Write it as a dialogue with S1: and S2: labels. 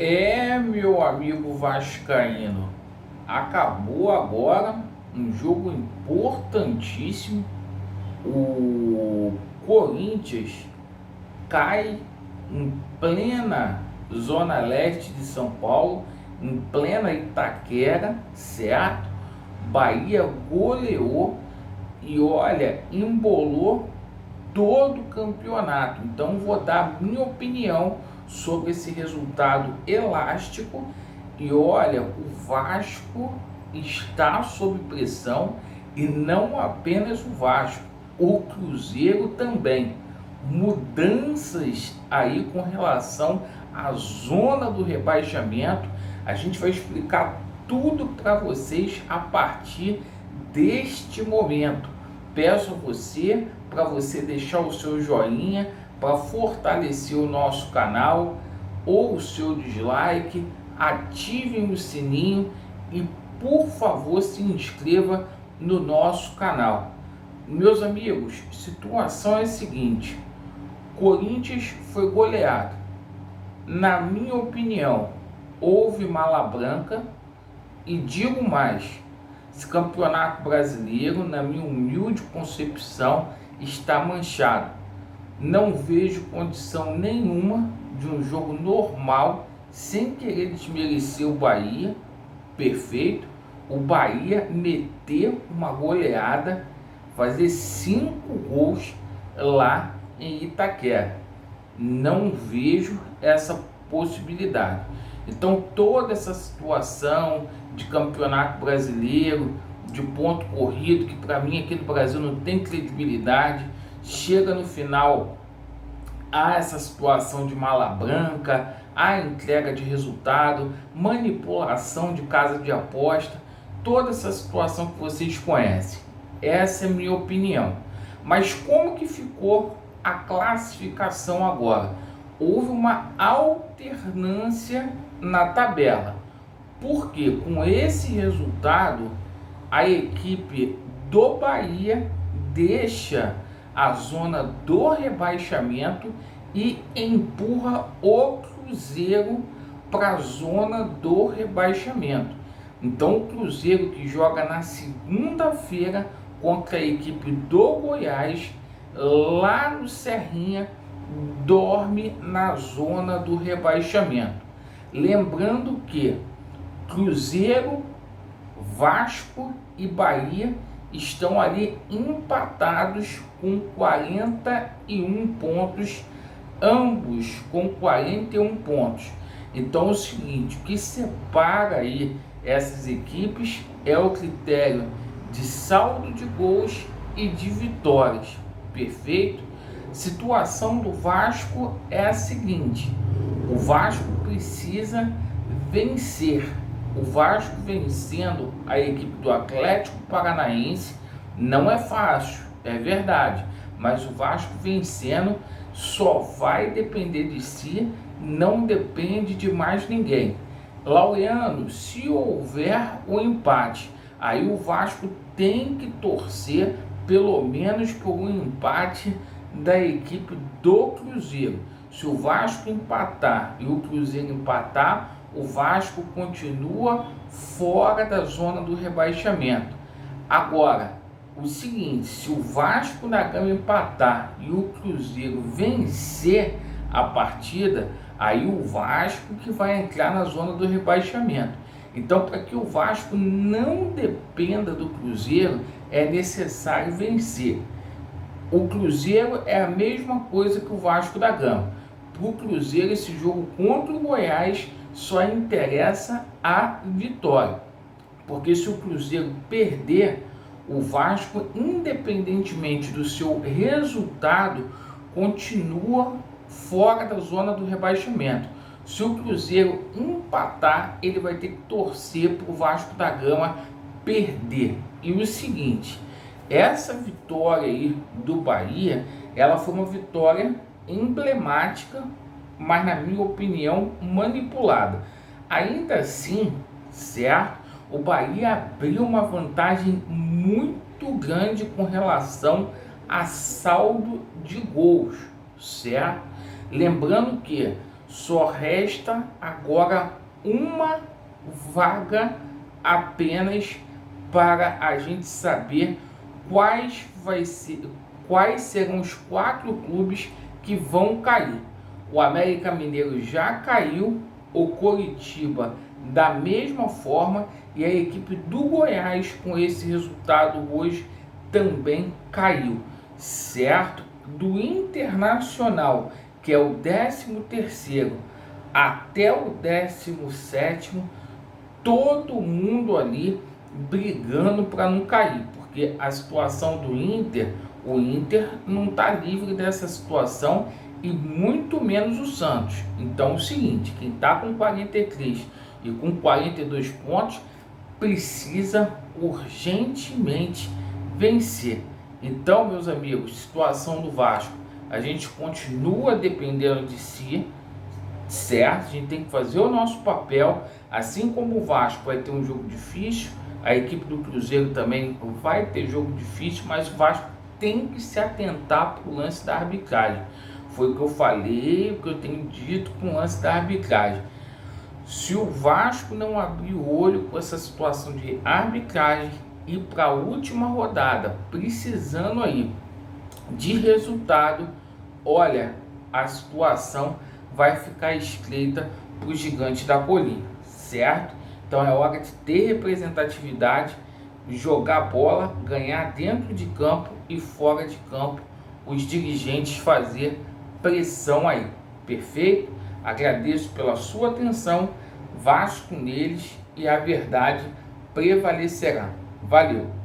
S1: Meu amigo vascaíno, acabou agora um jogo importantíssimo. O Corinthians cai em plena zona leste de São Paulo, em plena Itaquera, certo? Bahia goleou e olha, embolou todo o campeonato. Então vou dar minha opinião sobre esse resultado elástico. E olha, o Vasco está sob pressão, e não apenas o Vasco, o Cruzeiro também. Mudanças aí com relação à zona do rebaixamento. A gente vai explicar tudo para vocês a partir deste momento. Peço a você para você deixar o seu joinha para fortalecer o nosso canal, ou o seu dislike, ativem o sininho e por favor se inscreva no nosso canal. Meus amigos, a situação é a seguinte: Corinthians foi goleado. Na minha opinião, houve mala branca, e digo mais, esse campeonato brasileiro, na minha humilde concepção, está manchado. Não vejo condição nenhuma de um jogo normal, sem querer desmerecer o Bahia, perfeito, o Bahia meter uma goleada, fazer 5 gols lá em Itaquera. Não vejo essa possibilidade. Então toda essa situação de campeonato brasileiro, de ponto corrido, que para mim aqui no Brasil não tem credibilidade, chega no final a essa situação de mala branca, a entrega de resultado, manipulação de casa de aposta, toda essa situação que vocês conhecem. Essa é a minha opinião. Mas como que ficou a classificação agora? Houve uma alternância na tabela, porque com esse resultado a equipe do Bahia deixa a zona do rebaixamento e empurra o Cruzeiro para a zona do rebaixamento. Então o Cruzeiro, que joga na segunda-feira contra a equipe do Goiás, lá no Serrinha, dorme na zona do rebaixamento. Lembrando que Cruzeiro, Vasco e Bahia estão ali empatados com 41 pontos, ambos com 41 pontos. Então é o seguinte, o que separa aí essas equipes é o critério de saldo de gols e de vitórias, perfeito? Situação do Vasco é a seguinte: o Vasco precisa vencer. O Vasco vencendo a equipe do Atlético Paranaense não é fácil, é verdade, mas o Vasco vencendo só vai depender de si, não depende de mais ninguém. Laureano, se houver o empate, aí o Vasco tem que torcer pelo menos por um empate da equipe do Cruzeiro. Se o Vasco empatar e o Cruzeiro empatar, o Vasco continua fora da zona do rebaixamento. Agora, o seguinte, se o Vasco da Gama empatar e o Cruzeiro vencer a partida, aí o Vasco que vai entrar na zona do rebaixamento. Então, para que o Vasco não dependa do Cruzeiro, é necessário vencer. O Cruzeiro é a mesma coisa que o Vasco da Gama. Para o Cruzeiro, esse jogo contra o Goiás só interessa a vitória. Porque se o Cruzeiro perder, o Vasco, independentemente do seu resultado, continua fora da zona do rebaixamento. Se o Cruzeiro empatar, ele vai ter que torcer para o Vasco da Gama perder. E o seguinte, essa vitória aí do Bahia, ela foi uma vitória emblemática, mas na minha opinião manipulada. Ainda assim, certo? O Bahia abriu uma vantagem muito grande com relação a saldo de gols, certo? Lembrando que Só resta agora uma vaga apenas para a gente saber quais serão os 4 clubes que vão cair. O América Mineiro já caiu, o Coritiba da mesma forma, e a equipe do Goiás, com esse resultado hoje, também caiu, certo? Do Internacional, que é o 13º, até o 17º, todo mundo ali brigando para não cair, porque a situação do Inter, o Inter não está livre dessa situação, e muito menos o Santos. Então é o seguinte, quem está com 43 e com 42 pontos precisa urgentemente vencer. Então, meus amigos, situação do Vasco, a gente continua dependendo de si, certo? A gente tem que fazer o nosso papel, assim como o Vasco vai ter um jogo difícil, a equipe do Cruzeiro também vai ter jogo difícil, mas o Vasco tem que se atentar para o lance da arbitragem. Foi o que eu falei, o que eu tenho dito com o lance da arbitragem. Se o Vasco não abrir o olho com essa situação de arbitragem e para a última rodada, precisando aí de resultado, olha, a situação vai ficar estreita para o Gigante da Colina, certo? Então é hora de ter representatividade, jogar bola, ganhar dentro de campo e fora de campo, os dirigentes fazer pressão aí, perfeito? Agradeço pela sua atenção, Vasco neles, e a verdade prevalecerá. Valeu!